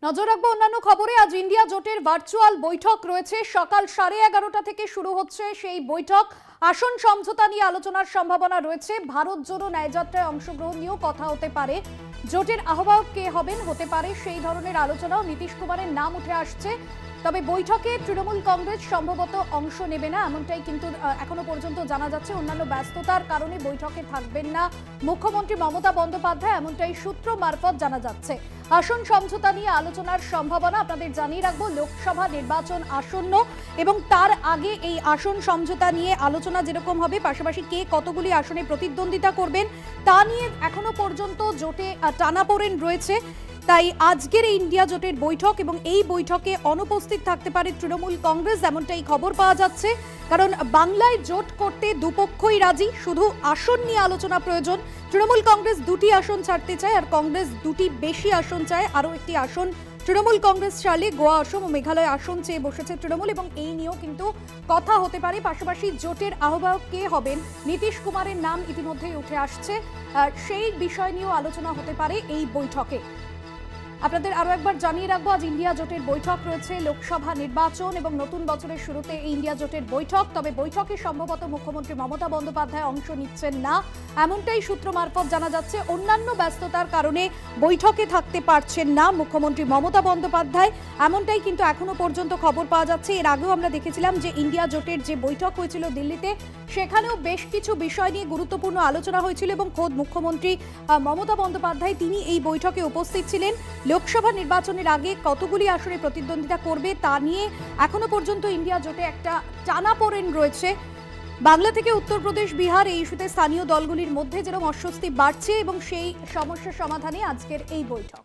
নজর রাখবো অন্যান্য খবরে। আজ ইন্ডিয়া জোটের ভার্চুয়াল বৈঠক রয়েছে। সকাল 11:30টা থেকে শুরু হচ্ছে সেই বৈঠক। আসন সমঝোতা নিয়ে আলোচনার সম্ভাবনা রয়েছে। ভারত জোড়ো ন্যায়যাত্রায় অংশগ্রহণ নিয়েও কথা হতে পারে। জোটের আহ্বায়ক কে হবেন হতে পারে সেই ধরনের আলোচনাও। নীতিশ কুমারের নাম উঠে আসছে। তবে বৈঠকে তৃণমূল কংগ্রেস সম্ভবত অংশ নেবে না, এমনটাই কিন্তু এখনো পর্যন্ত জানা যাচ্ছে। অন্যান্য ব্যস্ততার কারণে বৈঠকে থাকবেন না মুখ্যমন্ত্রী মমতা বন্দ্যোপাধ্যায়, এমনটাই সূত্র মারফত জানা যাচ্ছে। আসন সমঝোতা নিয়ে আলোচনার সম্ভাবনা। আপনাদের জানিয়ে রাখবো, লোকসভা নির্বাচন আসন্ন এবং তার আগে এই আসন সমঝোতা নিয়ে আলোচনা যেরকম হবে, পাশাপাশি কে কতগুলি আসনে প্রতিদ্বন্দ্বিতা করবেন তা নিয়ে এখনো পর্যন্ত জোটে টানাপোড়েন রয়েছে। তাই আজকের ইন্ডিয়া জোটের বৈঠক এবং এই বৈঠকে অনুপস্থিত থাকতে পারে তৃণমূল কংগ্রেস, এমনটাই খবর পাওয়া যাচ্ছে। কারণ বাংলায় জোট করতে দুপক্ষই রাজি, শুধু আসন নিয়ে আলোচনা প্রয়োজন। তৃণমূল কংগ্রেস 2টি আসন ছাড়তে চায় আর কংগ্রেস 2টি বেশি আসন চায়। আরও একটি আসন তৃণমূল কংগ্রেস ছাড়লে গোয়া, অসম ও মেঘালয় আসন চেয়ে বসেছে তৃণমূল, এবং এই নিয়েও কিন্তু কথা হতে পারে। পাশাপাশি জোটের আহ্বায়ক কে হবেন, নীতিশ কুমারের নাম ইতিমধ্যেই উঠে আসছে, সেই বিষয় নিয়েও আলোচনা হতে পারে এই বৈঠকে। আপনাদের আরো একবার জানিয়ে রাখবো, আজ ইন্ডিয়া জোটের বৈঠক রয়েছে। লোকসভা নির্বাচন এবং নতুন বছরের শুরুতে ইন্ডিয়া জোটের বৈঠক। তবে বৈঠকে সম্ভবত মুখ্যমন্ত্রী মমতা বন্দ্যোপাধ্যায় অংশ নিচ্ছেন না, এমনটাই সূত্র মারফত জানা যাচ্ছে। অন্যান্য ব্যস্ততার কারণে বৈঠকে থাকতে পারছেন না মুখ্যমন্ত্রী মমতা বন্দ্যোপাধ্যায়, এমনটাই কিন্তু এখনো পর্যন্ত খবর পাওয়া যাচ্ছে। এর আগেও আমরা দেখেছিলাম যে ইন্ডিয়া জোটের যে বৈঠক হয়েছিল দিল্লিতে, সেখানেও বেশ কিছু বিষয় নিয়ে গুরুত্বপূর্ণ আলোচনা হয়েছিল এবং খোদ মুখ্যমন্ত্রী মমতা বন্দ্যোপাধ্যায় তিনি এই বৈঠকে উপস্থিত ছিলেন। লোকসভা নির্বাচনের আগে কতগুলি আসনে প্রতিদ্বন্দ্বিতা করবে তা নিয়ে এখনো পর্যন্ত ইন্ডিয়া জোটে একটা টানাপোড়েন রয়েছে। বাংলা থেকে উত্তরপ্রদেশ, বিহার এই ইস্যুতে স্থানীয় দলগুলির মধ্যে যেরকম অস্বস্তি বাড়ছে এবং সেই সমস্যা সমাধানে আজকের এই বৈঠক।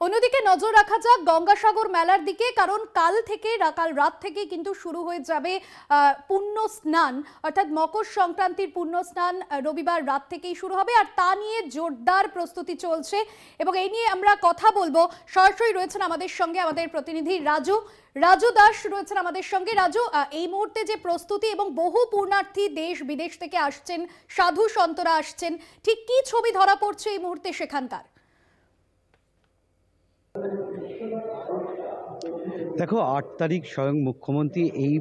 অন্যদিকে নজর রাখা যাক গঙ্গাসাগর মেলার দিকে, কারণ কাল রাত থেকে কিন্তু শুরু হয়ে যাবে পুণ্য স্নান, অর্থাৎ মকর সংক্রান্তির পুণ্য স্নান রবিবার রাত থেকেই শুরু হবে। আর তা নিয়ে জোরদার প্রস্তুতি চলছে এবং এই নিয়ে আমরা কথা বলবো। সরাসরি রয়েছেন আমাদের সঙ্গে আমাদের প্রতিনিধি রাজু দাস রয়েছেন আমাদের সঙ্গে। রাজু, এই মুহূর্তে যে প্রস্তুতি এবং বহু পুণ্যার্থী দেশ বিদেশ থেকে আসছেন, সাধু সন্তরা আসছেন, ঠিক কি ছবি ধরা পড়ছে এই মুহূর্তে সেখানকার? দেখো, 8 তারিখ স্বয়ং মুখ্যমন্ত্রী এই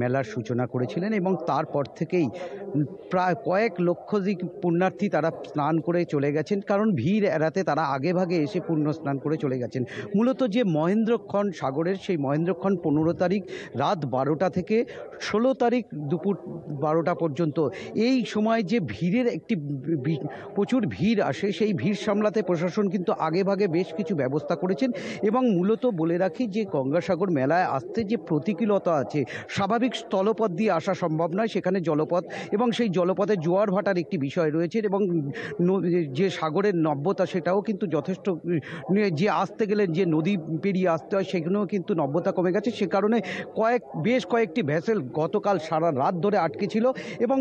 মেলার সূচনা করেছিলেন এবং তারপর থেকেই প্রায় কয়েক লক্ষ পুণ্যার্থী তারা স্নান করে চলে গেছেন, কারণ ভিড় এড়াতে তারা আগেভাগে এসে পুণ্য স্নান করে চলে গেছেন। মূলত যে মহেন্দ্রক্ষণ সাগরের, সেই মহেন্দ্রক্ষণ 15 তারিখ রাত 12টা থেকে 16 তারিখ দুপুর 12টা পর্যন্ত এই সময় যে ভিড়ের একটি প্রচুর ভিড় আসে, সেই ভিড় সামলাতে প্রশাসন কিন্তু আগেভাগে বেশ কিছু ব্যবস্থা করেছেন। এবং মূলত বলে রাখি যে গঙ্গাসাগর মেলায় আসতে যে প্রতিকূলতা আছে, স্বাভাবিক স্থলপথ দিয়ে আসা সম্ভব নয়, সেখানে জলপথ এবং সেই জলপথে জোয়ার ভাটার একটি বিষয় রয়েছে এবং যে সাগরের নব্যতা সেটাও কিন্তু যথেষ্ট, যে আসতে গেলে যে নদী পেরিয়ে আসতে হয় সেগুলোও কিন্তু নব্যতা কমে গেছে। সে কারণে বেশ কয়েকটি ভেসেল গতকাল সারা রাত ধরে আটকে ছিল এবং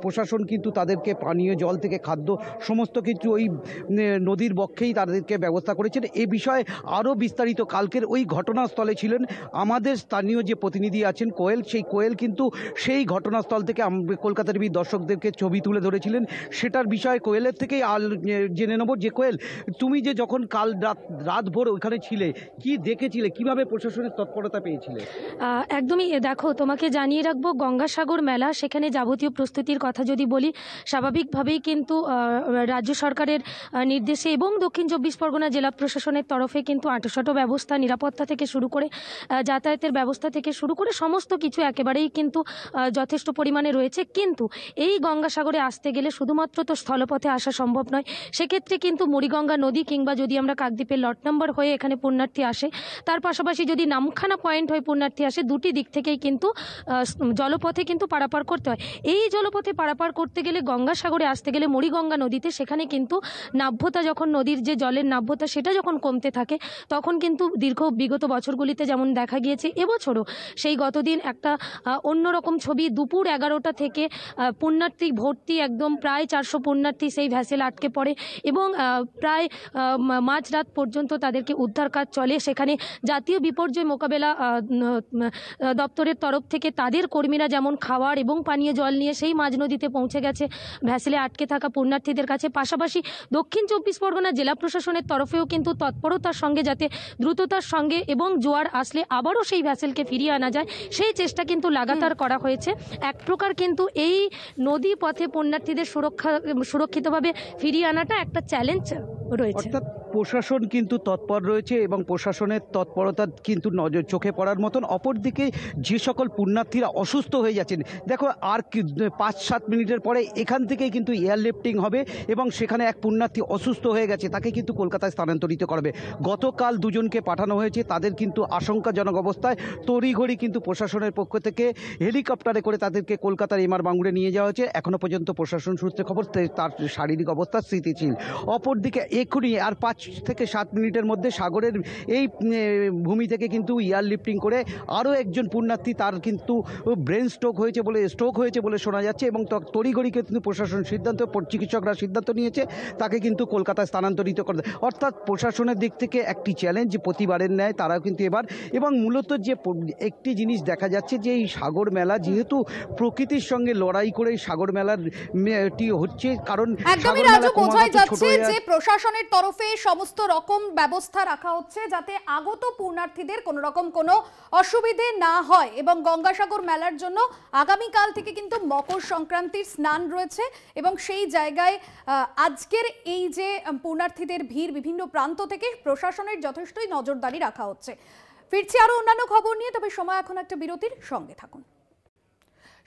প্রশাসন কিন্তু তাদেরকে পানীয় জল থেকে খাদ্য সমস্ত কিছু ওই নদীর বক্ষেই তাদেরকে ব্যবস্থা করেছেন। এ বিষয়ে আরও বিস্তারিত কালকের ওই ঘটনাস্থলে ছিলেন আমাদের স্থানীয় যে প্রতিনিধি আছেন কোয়েল। সেই কোয়েল কিন্তু সেই ঘটনাস্থল থেকে কলকাতা টিভির দর্শকদেরকে ছবি তুলে ধরেছিলেন। সেটার বিষয়ে কোয়েলের থেকেই জেনে নেব যে কোয়েল, তুমি যে যখন কাল রাত ভোর ওইখানে ছিলে, কি দেখেছিলে, কিভাবে প্রশাসনের তৎপরতা পেয়েছিলে? একদমই, দেখো তোমাকে জানিয়ে রাখবো, গঙ্গাসাগর মেলা সেখানে যাবতীয় প্রস্তুতির কথা যদি বলি, স্বাভাবিকভাবেই কিন্তু রাজ্য সরকারের নির্দেশে এবং দক্ষিণ 24 পরগনা জেলা প্রশাসনের তরফে কিন্তু আঁটসাঁট ব্যবস্থা, নিরাপত্তা থেকে শুরু করে যাতায়াতের ব্যবস্থা থেকে শুরু করে সমস্ত কিছু একেবারেই কিন্তু যথেষ্ট পরিমাণে রয়েছে। কিন্তু এই গঙ্গাসাগরে আসতে গেলে শুধুমাত্র তো স্থলপথে আসা সম্ভব নয়, সেক্ষেত্রে কিন্তু মুড়িগঙ্গা নদী কিংবা যদি আমরা কাকদ্বীপের লট নম্বর হয়ে এখানে পুণ্যার্থী আসে, তার পাশাপাশি যদি নামখানা পয়েন্ট হয়ে পুণ্যার্থী আসে, দুটি দিক থেকেই কিন্তু জলপথে কিন্তু পারাপার করতে হয়। এই জলপথে পারাপার করতে গেলে গঙ্গাসাগরে আসতে গেলে মুড়িগঙ্গা নদীতে সেখানে কিন্তু নাব্যতা, যখন নদীর যে জলের নাব্যতা সেটা যখন কমতে থাকে, তখন কিন্তু বিগত বিগত বছরগুলিতে যেমন দেখা গিয়েছে, এবছরও সেই গতদিন একটা অন্যরকম ছবি। দুপুর 11টা থেকে পুণ্যার্থী ভর্তি, একদম প্রায় 400 পুণ্যার্থী সেই ভ্যাসেল আটকে পড়ে এবং প্রায় মাঝরাত পর্যন্ত তাদেরকে উদ্ধার কাজ চলে। সেখানে জাতীয় বিপর্যয় মোকাবেলা দপ্তরের তরফ থেকে তাদের কর্মীরা যেমন খাবার এবং পানীয় জল নিয়ে সেই মাঝ নদীতে পৌঁছে গেছে ভ্যাসেলে আটকে থাকা পুণ্যার্থীদের কাছে। পাশাপাশি দক্ষিণ 24 পরগনা জেলা প্রশাসনের তরফেও কিন্তু তৎপরতার সঙ্গে, যাতে দ্রুততার সঙ্গে এবং জোয়ার আসলে আবারও সেই ভ্যাসেলকে ফিরিয়ে আনা যায়, সেই চেষ্টা কিন্তু লাগাতার করা হয়েছে। এক প্রকার কিন্তু এই নদী পথে পুণ্যার্থীদের সুরক্ষিতভাবে ফিরিয়ে আনাটা একটা চ্যালেঞ্জ রয়েছে। অর্থাৎ প্রশাসন কিন্তু তৎপর রয়েছে এবং প্রশাসনের তৎপরতা কিন্তু নজর চোখে পড়ার মতন। অপরদিকে যে সকল পুণ্যার্থীরা অসুস্থ হয়ে যাচ্ছেন, দেখো আর 5-7 মিনিটের পরে এখান থেকেই কিন্তু এয়ারলিফটিং হবে এবং সেখানে এক পুণ্যার্থী অসুস্থ হয়ে গেছে, তাকে কিন্তু কলকাতায় স্থানান্তরিত করবে। গতকাল দুজনকে পাঠানো হয়েছে, তাদের কিন্তু আশঙ্কাজনক অবস্থায় তড়িঘড়ি কিন্তু প্রশাসনের পক্ষ থেকে হেলিকপ্টারে করে তাদেরকে কলকাতার এমআর বাঙ্গুরে নিয়ে যাওয়া হয়েছে। এখনও পর্যন্ত প্রশাসন সূত্রে খবর তার শারীরিক অবস্থা স্থিতিশীল। অপরদিকে এক্ষুনি আর 5 থেকে 7 মিনিটের মধ্যে সাগরের এই ভূমি থেকে কিন্তু এয়ারলিফটিং করে আরও একজন পুণ্যার্থী, তার কিন্তু ব্রেন স্ট্রোক হয়েছে বলে শোনা যাচ্ছে এবং তড়িঘড়ি কিন্তু প্রশাসন চিকিৎসকরা সিদ্ধান্ত নিয়েছে তাকে কিন্তু কলকাতায় স্থানান্তরিত করে। অর্থাৎ প্রশাসনের দিক থেকে একটি চ্যালেঞ্জ প্রতিবারের ন্যায় তারাও কিন্তু এবার, এবং মূলত যে একটি জিনিস দেখা যাচ্ছে যে এই সাগর মেলা যেহেতু প্রকৃতির সঙ্গে লড়াই করে সাগর মেলাটি হচ্ছে, কারণ একদমই রাজু, বোঝাই যাচ্ছে যে প্রশাসনের তরফে সমস্ত রকম ব্যবস্থা রাখা হচ্ছে যাতে আগত পুণ্যার্থীদের কোনো রকম কোনো অসুবিধে না হয়। এবং গঙ্গাসাগর মেলার জন্য আগামীকাল থেকে কিন্তু মকর সংক্রান্তির স্নান রয়েছে এবং সেই জায়গায় আজকের এই যে পুণ্যার্থীদের ভিড় বিভিন্ন প্রান্ত থেকে প্রশাসনের যথেষ্টই নজরদারি রাখা হচ্ছে। ফিরছি আরো অন্যান্য খবর নিয়ে, তবে সময় এখন একটা বিরতির, সঙ্গে থাকুন।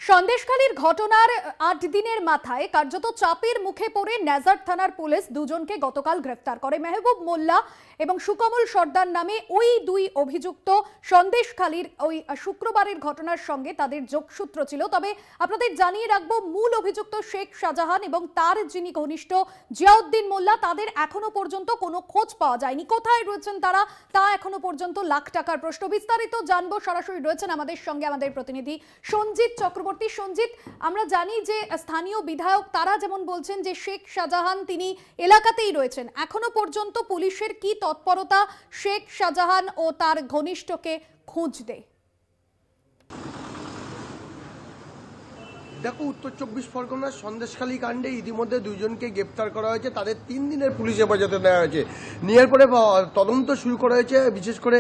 সন্দেশখালীর ঘটনার 8 দিনের মাথায় কার্যত চাপের মুখে পড়ে নেজার থানার পুলিশ দুজনকে গতকাল গ্রেফতার করে। মেহবুব মোল্লা এবং সুকমল সর্দার নামে ওই দুই অভিযুক্ত সন্দেশখালীর ওই শুক্রবারের ঘটনার সঙ্গে তাদের যোগসূত্র ছিল। তবে আপনাদের জানিয়ে রাখবো, মূল অভিযুক্ত শেখ শাহজাহান এবং তার যিনি ঘনিষ্ঠ জিয়াউদ্দিন মোল্লা, তাদের এখনো পর্যন্ত কোনো খোঁজ পাওয়া যায়নি। কোথায় রয়েছেন তারা, তা এখনো পর্যন্ত লাখ টাকার প্রশ্ন। বিস্তারিত জানবো, সরাসরি রয়েছেন আমাদের সঙ্গে আমাদের প্রতিনিধি সঞ্জিত চক্রবর্তী। সঞ্জিত, আমরা জানি যে স্থানীয় বিধায়ক তারা যেমন বলছেন যে শেখ শাহজাহান তিনি এলাকাতেই রয়েছেন, এখনো পর্যন্ত পুলিশের কি তৎপরতা শেখ শাহজাহান ও তার ঘনিষ্ঠকে খুঁজতে? দেখো, উত্তর 24 পরগনার সন্দেশখালী কাণ্ডে ইতিমধ্যে দুজনকে গ্রেপ্তার করা হয়েছে। তাদের 3 দিনের পুলিশ হেফাজতে নেওয়া হয়েছে। নেওয়ার পরে তদন্ত শুরু করা হয়েছে। বিশেষ করে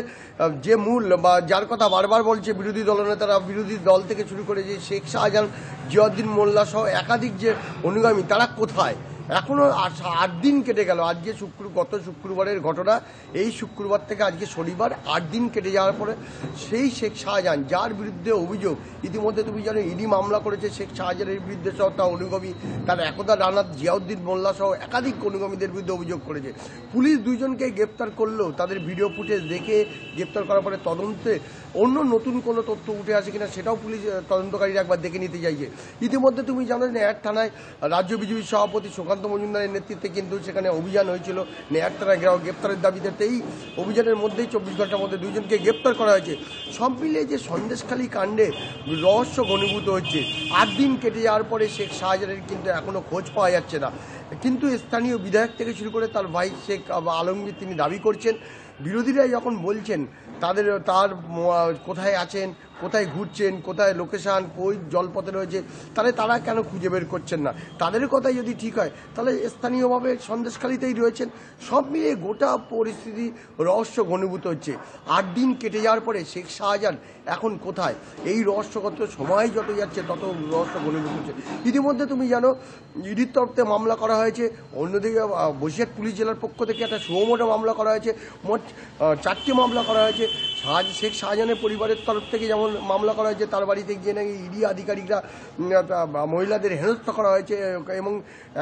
যে মূল বা যার কথা বারবার বলছে বিরোধী দলনেতারা, বিরোধী দল থেকে শুরু করে যে শেখ শাহজাহান, জিয়াউদ্দিন মোল্লা সহ একাধিক যে অনুগামী, তারা কোথায়? এখনো 8 দিন কেটে গেল। আজকে গত শুক্রবারের ঘটনা, এই শুক্রবার থেকে আজকে শনিবার, 8 দিন কেটে যাওয়ার পরে সেই শেখ শাহজাহান, যার বিরুদ্ধে অভিযোগ ইতিমধ্যে তুমি জানো ইডি মামলা করেছে শেখ শাহজাহানের বিরুদ্ধে সহ তার অনুগামী, তার একদা রানাত, জিয়াউদ্দিন মোল্লা সহ একাধিক অনুগামীদের বিরুদ্ধে অভিযোগ করেছে। পুলিশ দুইজনকে গ্রেপ্তার করলেও তাদের ভিডিও ফুটেজ দেখে গ্রেপ্তার করার পরে তদন্তে অন্য নতুন কোনো তথ্য উঠে আসে কিনা সেটাও পুলিশ তদন্তকারীরা একবার দেখে নিতে চাইছে। ইতিমধ্যে তুমি জানো নেয়ার থানায় রাজ্য বিজেপির সভাপতি সুকান্ত মজুমদারের নেতৃত্বে কিন্তু সেখানে অভিযান হয়েছিল নেয়ার থানায় গ্রেপ্তারের দাবিতে। এই অভিযানের মধ্যেই 24 ঘন্টার মধ্যে দুইজনকে গ্রেপ্তার করা হয়েছে। সব মিলিয়ে যে সন্দেশখালী কাণ্ডে রহস্য ঘনীভূত হচ্ছে। 8 দিন কেটে যাওয়ার পরে শেখ শাহজাহানের কিন্তু এখনো খোঁজ পাওয়া যাচ্ছে না। কিন্তু স্থানীয় বিধায়ক থেকে শুরু করে তার ভাই শেখ আলমগীর তিনি দাবি করছেন, বিরোধীরা যখন বলছেন তার কোথায় আছেন, কোথায় ঘুরছেন, কোথায় লোকেশান, কই জলপথে রয়েছে, তাহলে তারা কেন খুঁজে বের করছেন না? তাদের কথাই যদি ঠিক হয় তাহলে স্থানীয়ভাবে সন্দেশখালীতেই রয়েছেন। সব মিলিয়ে গোটা পরিস্থিতি রহস্য ঘনীভূত হচ্ছে। 8 দিন কেটে যাওয়ার পরে শেখ শাহজাহান এখন কোথায়, এই রহস্যগত সময় যত যাচ্ছে তত রহস্য ঘনীভূত হচ্ছে। ইতিমধ্যে তুমি জানো ইডির তরফে মামলা করা হয়েছে, অন্যদিকে বসিরহাট পুলিশ জেলার পক্ষ থেকে একটা সুমোটো মামলা করা হয়েছে। মোট 4টি মামলা করা হয়েছে। শেখ শাহজাহানের পরিবারের তরফ থেকে যেমন মামলা করা হয়েছে, তার বাড়িতে গিয়ে নাকি ইডি আধিকারিকরা মহিলাদের হেনস্থা করা হয়েছে এবং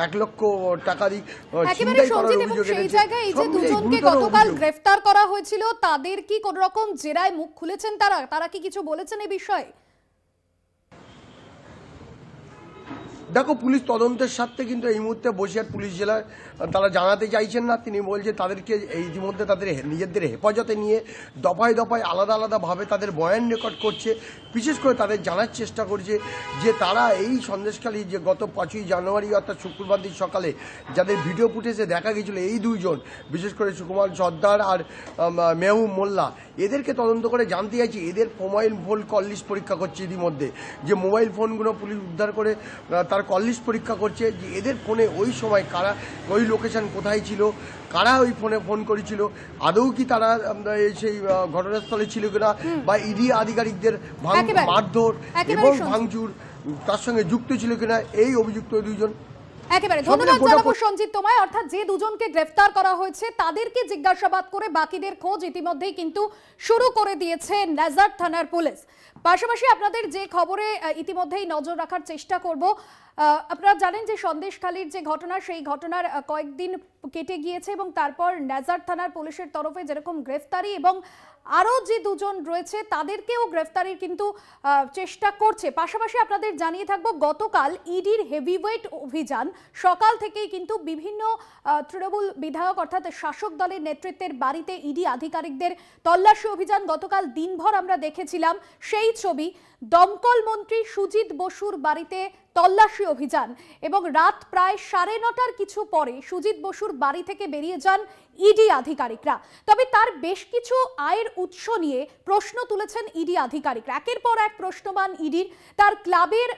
1 লক্ষ টাকা দিয়ে ছিনতাই করার অভিযোগ এনেছে। সেই জায়গায় এই যে দুজনকে গতকাল গ্রেফতার করা হয়েছিল, তাদের কি কোন রকম জেরায় মুখ খুলেছেন তারা কি কিছু বলেছেন এই বিষয়ে? দেখো, পুলিশ তদন্তের স্বার্থে কিন্তু এই মুহূর্তে বসিরহাট পুলিশ জেলার তারা জানাতে চাইছেন না। তিনি বলছে তাদেরকে ইতিমধ্যে তাদের নিজেদের হেফাজতে নিয়ে দফায় দফায় আলাদা আলাদাভাবে তাদের বয়ান রেকর্ড করছে। বিশেষ করে তাদের জানার চেষ্টা করছে যে তারা এই সন্দেশখালী যে গত 5ই জানুয়ারি অর্থাৎ শুক্রবার দিন সকালে যাদের ভিডিও ফুটেজে দেখা গিয়েছিল, এই দুইজন বিশেষ করে সুকুমার সর্দার আর মেহবুব মোল্লা, এদেরকে তদন্ত করে জানতে চাইছি। এদের মোবাইল ফোন কল লিস্ট পরীক্ষা করছে ইতিমধ্যে, যে মোবাইল ফোনগুলো পুলিশ উদ্ধার করে তার কল লিস্ট পরীক্ষা করছে যে এদের ফোনে ওই সময় কারা, ওই লোকেশন কোথায় ছিল, কারা ওই ফোনে ফোন করেছিল, আদৌ কি তারা সেই ঘটনাস্থলে ছিল কিনা, বা ইডি আধিকারিকদের মারধর এবং ভাঙচুর তার সঙ্গে যুক্ত ছিল কিনা এই অভিযুক্ত দুইজন। একেবারে ধন্যবাদ জানাবো সঞ্জিত তোমায়। অর্থাৎ যে দুজনকে গ্রেফতার করা হয়েছে তাদেরকে জিজ্ঞাসাবাদ করে বাকিদের খোঁজ ইতিমধ্যেই কিন্তু শুরু করে দিয়েছে নেজার থানার পুলিশ। পাশাপাশি আপনাদের যে খবরে ইতিমধ্যেই নজর রাখার চেষ্টা করব, আপনারা জানেন যে সন্দেশখালীর যে ঘটনা, সেই ঘটনার কয়েকদিন কেটে গিয়েছে এবং তারপর নেজার থানার পুলিশের তরফে যেরকম গ্রেফতারি এবং আরও যে দুজন রয়েছে তাদেরকেও গ্রেফতারির কিন্তু চেষ্টা করছে। পাশাপাশি আপনাদের জানিয়ে থাকবো, গতকাল ইডির হেভিওয়েট অভিযান সকাল থেকেই কিন্তু বিভিন্ন তৃণমূল বিধায়ক অর্থাৎ শাসক দলের নেতৃত্বের বাড়িতে ইডি আধিকারিকদের তল্লাশি অভিযান গতকাল দিনভর আমরা দেখেছিলাম সেই ছবি। দমকল মন্ত্রী সুজিত বসুর বাড়িতে তল্লাশি অভিযান এবং রাত প্রায় 9:30 কিছু পরে সুজিত বসুর বাড়ি থেকে বেরিয়ে যান ইডি আধিকারিকরা। তবে তার বেশ কিছু আয়ের উৎস নিয়ে প্রশ্ন তুলেছেন ইডি আধিকারিকরা। একের পর এক প্রশ্নমান ইডির, তার ক্লাবের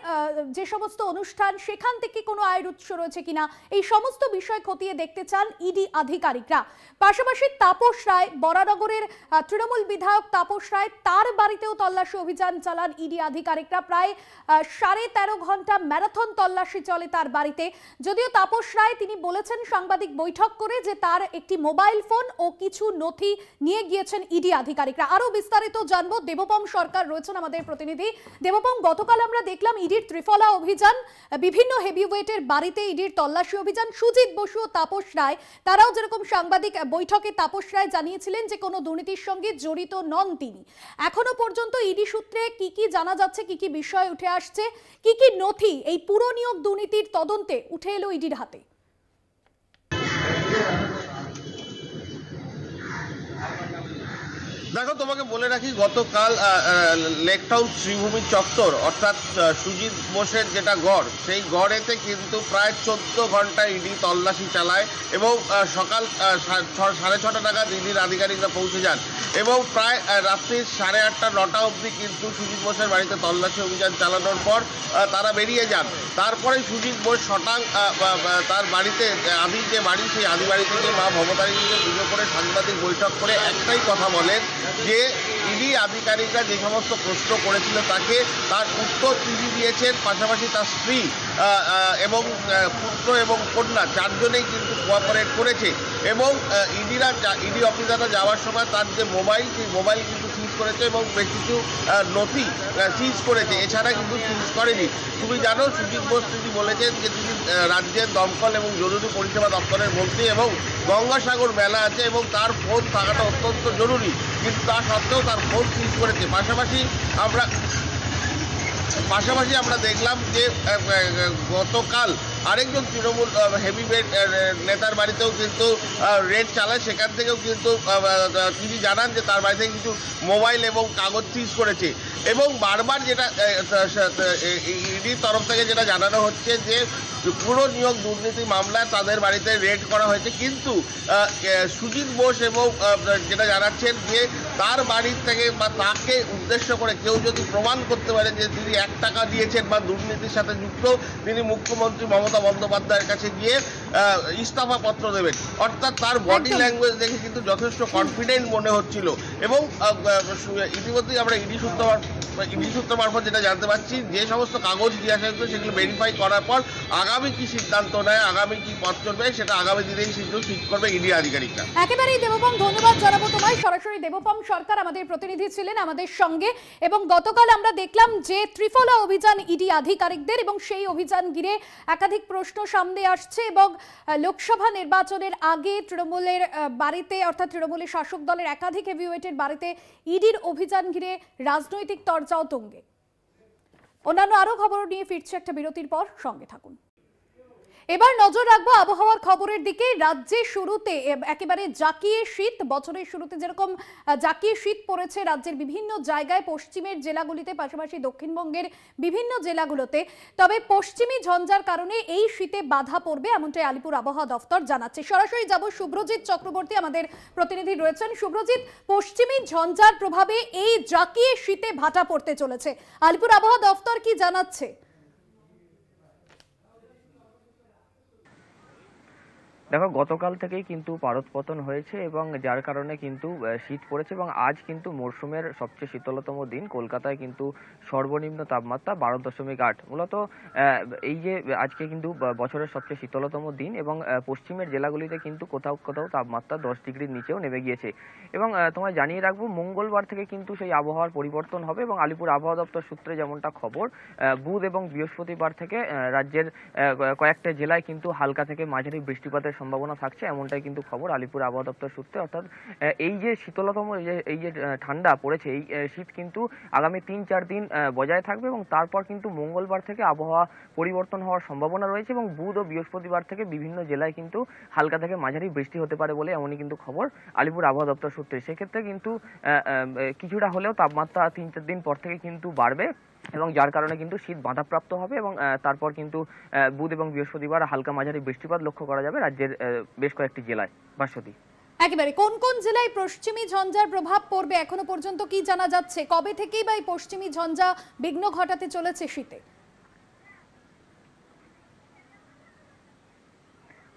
যে সমস্ত অনুষ্ঠান সেখান থেকে কোনো আয়ের উৎস রয়েছে কিনা, এই সমস্ত বিষয় খতিয়ে দেখতে চান ইডি আধিকারিকরা। পাশাপাশি তাপস রায়, বরানগরের তৃণমূল বিধায়ক তাপস রায়, তার বাড়িতেও তল্লাশি অভিযান চালান ইডি আধিকারিকরা। প্রায় 13.5 ঘন্টা ম্যারাথন তল্লাশি চলে তার বাড়িতে। যদিও তাপস রায় তিনি বলেছেন সাংবাদিক বৈঠক করে যে তার একটি মোবাইল ফোন ও কিছু নথি নিয়ে গিয়েছেন ইডি আধিকারিকরা। আরো বিস্তারিত জানবো, দেবপম সরকার রয়েছেন আমাদের প্রতিনিধি। দেবপম, গতকাল আমরা দেখলাম ইডির ত্রিফলা অভিযান, বিভিন্ন হেভিওয়েটের বাড়িতে ইডির তল্লাশি অভিযান। সুজিত বসু ও তাপস রায়, তারাও যেরকম সাংবাদিক বৈঠকে তাপস রায় জানিয়েছিলেন যে কোনো দুর্নীতির সঙ্গে জড়িত নন তিনি। এখনো পর্যন্ত ইডি সূত্রে কি কি জানা যাচ্ছে, কি কি বিষয় উঠে আসছে, কি কি নথি এই পুরো নিয়োগ দুর্নীতির তদন্তে উঠে এলো ইডির হাতে? দেখো, তোমাকে বলে রাখি, গতকাল লেক টাউন শ্রীভূমি চত্বর অর্থাৎ সুজিত বোসের যেটা গড়, সেই গড়েতে কিন্তু প্রায় 14 ঘন্টা ইডি তল্লাশি চালায় এবং সকাল 6:30 নাগাদ ইডির আধিকারিকরা পৌঁছে যান এবং প্রায় রাত্রি 8:30-9টা অবধি কিন্তু সুজিত বোসের বাড়িতে তল্লাশি অভিযান চালানোর পর তারা বেরিয়ে যান। তারপরে সুজিত বোস শটাং তার বাড়িতে, আদির যে বাড়ি, সেই আদি বাড়িতে গিয়ে মা ভবতারিণীকে পুজো করে সাংবাদিক বৈঠক করে একটাই কথা বলেন যে ইডি আধিকারিকরা যে সমস্ত প্রশ্ন করেছিল তাকে তার উত্তর তিনি দিয়েছেন। পাশাপাশি তার স্ত্রী এবং পুত্র এবং কন্যা চারজনেই কিন্তু কোঅপারেট করেছে এবং ইডি অফিসাররা যাওয়ার সময় তার যে মোবাইল, সেই মোবাইল কিন্তু সিজ করেছে এবং বেশ কিছু নথি সিজ করেছে, এছাড়া কিন্তু সিজ করেনি। তুমি জানো, সুজিত বোস তিনি বলেছেন যে তিনি রাজ্যের দমকল এবং জরুরি পরিষেবা দপ্তরের মন্ত্রী এবং গঙ্গাসাগর মেলা আছে এবং তার ফোন থাকাটা অত্যন্ত জরুরি, কিন্তু তা সত্ত্বেও তার ফোন সিজ করেছে। পাশাপাশি আমরা দেখলাম যে গতকাল আরেকজন তৃণমূল হেভিওয়েট নেতার বাড়িতেও কিন্তু রেড চালায়, সেখান থেকেও কিন্তু তিনি জানান যে তার বাড়ি থেকে কিছু মোবাইল এবং কাগজ সিজ করেছে এবং বারবার যেটা ইডির তরফ থেকে যেটা জানানো হচ্ছে যে পুরো নিয়োগ দুর্নীতি মামলায় তাদের বাড়িতে রেড করা হয়েছে, কিন্তু সুজিত বোস এবং যেটা জানাচ্ছেন যে তার বাড়ির থেকে বা তাকে উদ্দেশ্য করে কেউ যদি প্রমাণ করতে পারে যে তিনি 1 টাকা দিয়েছেন বা দুর্নীতির সাথে যুক্ত, তিনি মুখ্যমন্ত্রী মমতা বন্দ্যোপাধ্যায়ের কাছে গিয়ে ইস্তফা পত্র দেবেন। অর্থাৎ তার বডি ল্যাঙ্গুয়েজ দেখে কিন্তু যথেষ্ট কনফিডেন্ট মনে হচ্ছিল এবং ইতিমধ্যেই আমরা ইডি সূত্র মারফত যেটা জানতে পারছি, যে সমস্ত কাগজ দিয়ে আসা হয়েছিল সেগুলো ভেরিফাই করার পর আগামী কি সিদ্ধান্ত নেয়, আগামী কি পথ চলবে, সেটা আগামী দিনেই সিদ্ধান্ত ঠিক করবে ইডি আধিকারিকরা। একেবারেই দেবপম, ধন্যবাদ জানাবো তোমায়। সরাসরি দেবপম সরকার আমাদের প্রতিনিধি ছিলেন আমাদের সঙ্গে এবং গতকাল আমরা দেখলাম যে ত্রিফলা অভিযান ইডি আধিকারিকদের এবং সেই অভিযান ঘিরে একাধিক প্রশ্ন সামনে আসছে এবং লোকসভা নির্বাচনের আগে তৃণমূলের বাড়িতে অর্থাৎ তৃণমূলের শাসক দলের একাধিক হেভিওয়েটের বাড়িতে ইডির অভিযান ঘিরে রাজনৈতিক তরজাও তুঙ্গে। অন্যান্য আরো খবর নিয়ে ফিরছে একটা বিরতির পর, সঙ্গে থাকুন। এবার নজর রাখবো আবহাওয়ার খবরের দিকে। রাজ্যে শুরুতে একেবারে জাকিয়ে শীত, বছরের শুরুতে যেরকম জাকিয়ে শীত পড়েছে রাজ্যের বিভিন্ন জায়গায়, পশ্চিমের জেলাগুলিতে, পাশাপাশি দক্ষিণবঙ্গের বিভিন্ন জেলাগুলোতে, তবে পশ্চিমী ঝঞ্ঝার কারণে এই শীতে বাধা পড়বে এমনটাই আলিপুর আবহাওয়া দফতর জানাচ্ছে। সরাসরি যাব, শুভ্রজিৎ চক্রবর্তী আমাদের প্রতিনিধি রয়েছেন। শুভ্রজিৎ, পশ্চিমী ঝঞ্ঝার প্রভাবে এই জাকিয়ে শীতে ভাটা পড়তে চলেছে, আলিপুর আবহাওয়া দফতর কি জানাচ্ছে? দেখো, গতকাল থেকেই কিন্তু পারদপতন হয়েছে এবং যার কারণে কিন্তু শীত পড়েছে এবং আজ কিন্তু মরশুমের সবচেয়ে শীতলতম দিন। কলকাতায় কিন্তু সর্বনিম্ন তাপমাত্রা 12.8। মূলত এই যে আজকে কিন্তু বছরের সবচেয়ে শীতলতম দিন এবং পশ্চিমের জেলাগুলিতে কিন্তু কোথাও কোথাও তাপমাত্রা 10 ডিগ্রির নিচেও নেমে গিয়েছে। এবং তোমায় জানিয়ে রাখবো, মঙ্গলবার থেকে কিন্তু সেই আবহাওয়ার পরিবর্তন হবে এবং আলিপুর আবহাওয়া দপ্তর সূত্রে যেমনটা খবর, বুধ এবং বৃহস্পতিবার থেকে রাজ্যের কয়েকটা জেলায় কিন্তু হালকা থেকে মাঝারি বৃষ্টিপাতের সম্ভাবনা থাকছে, এমনটাই কিন্তু খবর আলিপুর আবহাওয়া দপ্তর সূত্রে। অর্থাৎ এই যে শীতলতম এই যে ঠান্ডা পড়েছে, এই শীত কিন্তু আগামী 3-4 দিন বজায় থাকবে এবং তারপর কিন্তু মঙ্গলবার থেকে আবহাওয়া পরিবর্তন হওয়ার সম্ভাবনা রয়েছে এবং বুধ ও বৃহস্পতিবার থেকে বিভিন্ন জেলায় কিন্তু হালকা থেকে মাঝারি বৃষ্টি হতে পারে বলে এমনই কিন্তু খবর আলিপুর আবহাওয়া দপ্তর সূত্রে। সেক্ষেত্রে কিন্তু কিছুটা হলেও তাপমাত্রা 3-4 দিন পর থেকে কিন্তু বাড়বে এবং যার কারণে কিন্তু শীত বাধাপ্রাপ্ত হবে এবং তারপর কিন্তু বুধ এবং বৃহস্পতিবার হালকা মাঝারি বৃষ্টিপাত লক্ষ্য করা যাবে রাজ্যের বেশ কয়েকটি জেলায়। ভাস্বতী, একেবারে কোন কোন জেলায় পশ্চিমী ঝঞ্ঝার প্রভাব পড়বে এখনো পর্যন্ত কি জানা যাচ্ছে? কবে থেকেই বা এই পশ্চিমী ঝঞ্ঝা বিঘ্ন ঘটাতে চলেছে শীতে?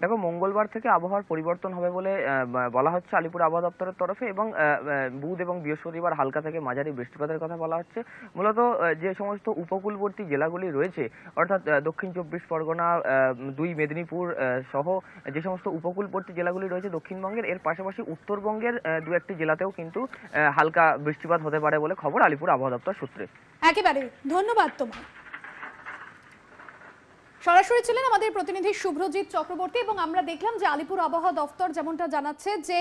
দেখো, মঙ্গলবার থেকে আবহাওয়ার পরিবর্তন হবে বলে বলা হচ্ছে আলিপুর আবহাওয়া দপ্তরের তরফে এবং বুধ এবং বৃহস্পতিবার হালকা থেকে মাঝারি বৃষ্টিপাতের কথা বলা হচ্ছে। মূলত যে সমস্ত উপকূলবর্তী জেলাগুলি রয়েছে, অর্থাৎ দক্ষিণ 24 পরগনা, 2 মেদিনীপুর সহ যে সমস্ত উপকূলবর্তী জেলাগুলি রয়েছে দক্ষিণবঙ্গের, এর পাশাপাশি উত্তরবঙ্গের 2-1টি জেলাতেও কিন্তু হালকা বৃষ্টিপাত হতে পারে বলে খবর আলিপুর আবহাওয়া দপ্তর সূত্রে। একেবারে ধন্যবাদ তোমায়। সরাসরি ছিলেন আমাদের প্রতিনিধি শুভ্রজিৎ চক্রবর্তী এবং আমরা দেখলাম যে আলিপুর আবহাওয়া দফতর যেমনটা জানাচ্ছে যে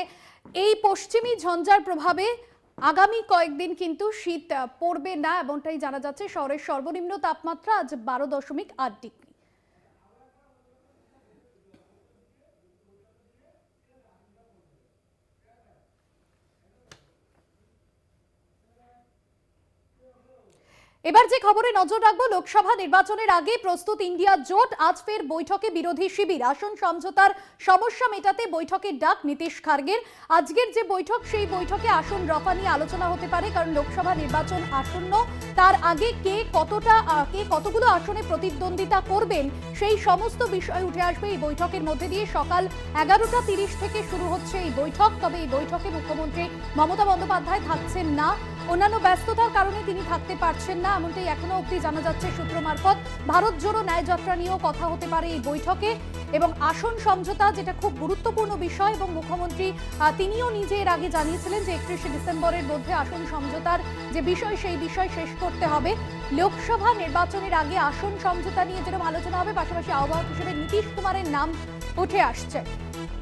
এই পশ্চিমী ঝঞ্ঝার প্রভাবে আগামী কয়েকদিন কিন্তু শীত পড়বে না, এমনটাই জানা যাচ্ছে। শহরের সর্বনিম্ন তাপমাত্রা আজ 12.8 ডিগ্রি। এবার যে খবরে নজর রাখবো, লোকসভা নির্বাচনের আগে প্রস্তুত ইন্ডিয়া জোট। আজ ফের বৈঠকে বিরোধী শিবির। আসন সমঝোতার সমস্যা মেটাতে বৈঠকের ডাক নীতিশ খার্গের। আজকের যে বৈঠক, সেই বৈঠকে আসন রফা নিয়ে আলোচনা হতে পারে, কারণ লোকসভা নির্বাচন আসন্ন। তার আগে কে কতগুলো আসনে প্রতিদ্বন্দ্বিতা করবেন সেই সমস্ত বিষয় উঠে আসবে এই বৈঠকের মধ্যে দিয়ে। সকাল 11:30 থেকে শুরু হচ্ছে এই বৈঠক। তবে এই বৈঠকে মুখ্যমন্ত্রী মমতা বন্দ্যোপাধ্যায় থাকছেন না, অন্যান্য ব্যস্ততার কারণে তিনি থাকতে পারছেন না, এমনটাই এখনো অবধি জানা যাচ্ছে সূত্র মারফত। ভারত জোড়ো ন্যায় যাত্রা নিয়েও কথা হতে পারে এই বৈঠকে এবং আসন সমঝোতা যেটা খুব গুরুত্বপূর্ণ বিষয় এবং মুখ্যমন্ত্রী তিনিও নিজে এর আগে জানিয়েছিলেন যে 31শে ডিসেম্বরের মধ্যে আসন সমঝোতার যে বিষয় সেই বিষয় শেষ করতে হবে। লোকসভা নির্বাচনের আগে আসন সমঝোতা নিয়ে যেরকম আলোচনা হবে, পাশাপাশি আহ্বায়ক হিসেবে নীতিশ কুমারের নাম উঠে আসছে।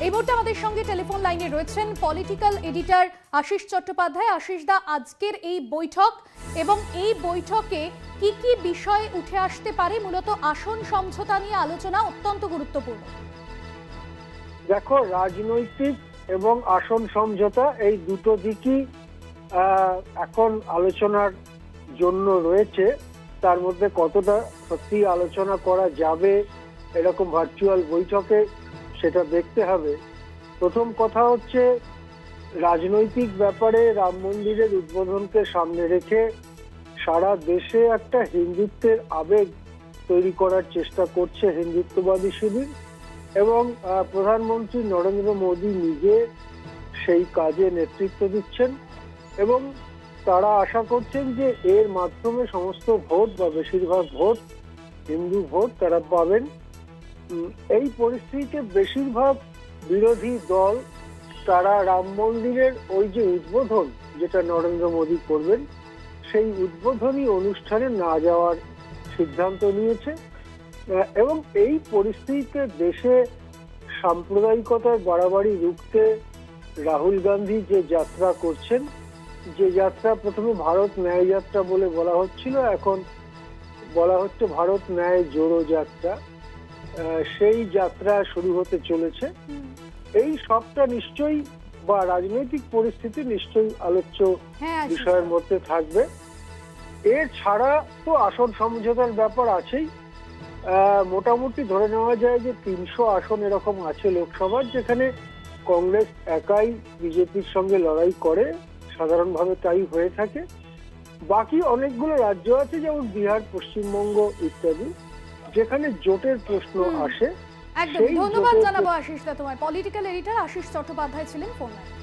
এই মুহূর্তে আমাদের সঙ্গে টেলিফোন লাইনে রয়েছেন পলিটিক্যাল এডিটর আশিস চট্টোপাধ্যায়। আশিস দা, আজকের এই বৈঠক এবং এই বৈঠকে কি কি বিষয় উঠে আসতে পারে? মূলত আসন সমঝোতা নিয়ে আলোচনা অত্যন্ত গুরুত্বপূর্ণ। দেখো, রাজনৈতিক এবং আসন সমঝোতা এই দুটো দিকই এখন আলোচনার জন্য রয়েছে। তার মধ্যে কতটা সত্যি আলোচনা করা যাবে এরকম ভার্চুয়াল বৈঠকে, সেটা দেখতে হবে। প্রথম কথা হচ্ছে, রাজনৈতিক ব্যাপারে রাম মন্দিরের উদ্বোধনকে সামনে রেখে সারা দেশে একটা হিন্দুত্বের আবেগ তৈরি করার চেষ্টা করছে হিন্দুত্ববাদী শিবির এবং প্রধানমন্ত্রী নরেন্দ্র মোদী নিজে সেই কাজে নেতৃত্ব দিচ্ছেন এবং তারা আশা করছেন যে এর মাধ্যমে সমস্ত ভোট বা বেশিরভাগ ভোট, হিন্দু ভোট তারা পাবেন। এই পরিস্থিতিতে বেশিরভাগ বিরোধী দল তারা রাম মন্দিরের ওই যে উদ্বোধন যেটা নরেন্দ্র মোদী করবেন, সেই উদ্বোধনী অনুষ্ঠানে না যাওয়ার সিদ্ধান্ত নিয়েছে এবং এই পরিস্থিতিতে দেশে সাম্প্রদায়িকতার বাড়াবাড়ি রুখতে রাহুল গান্ধী যে যাত্রা করছেন, যে যাত্রা প্রথমে ভারত ন্যায় যাত্রা বলে বলা হচ্ছিল, এখন বলা হচ্ছে ভারত ন্যায় জোড়ো যাত্রা, সেই যাত্রা শুরু হতে চলেছে। এই সবটা নিশ্চয়ই বা রাজনৈতিক পরিস্থিতি নিশ্চয়ই আলোচ্য হ্যাঁ, বিষয়ের মধ্যে থাকবে। এছাড়া তো আসন সমঝোতার ব্যাপার আছেই। মোটামুটি ধরে নেওয়া যায় যে 300 আসন এরকম আছে লোকসভার, যেখানে কংগ্রেস একাই বিজেপির সঙ্গে লড়াই করে, সাধারণভাবে তাই হয়ে থাকে। বাকি অনেকগুলো রাজ্য আছে যেমন বিহার, পশ্চিমবঙ্গ ইত্যাদি, যেখানে জোটের প্রশ্ন আসে। একদম ধন্যবাদ জানাবো আশিস দা তোমায়। পলিটিক্যাল এডিটর আশিস চট্টোপাধ্যায় ছিলেন ফোন লাইনে।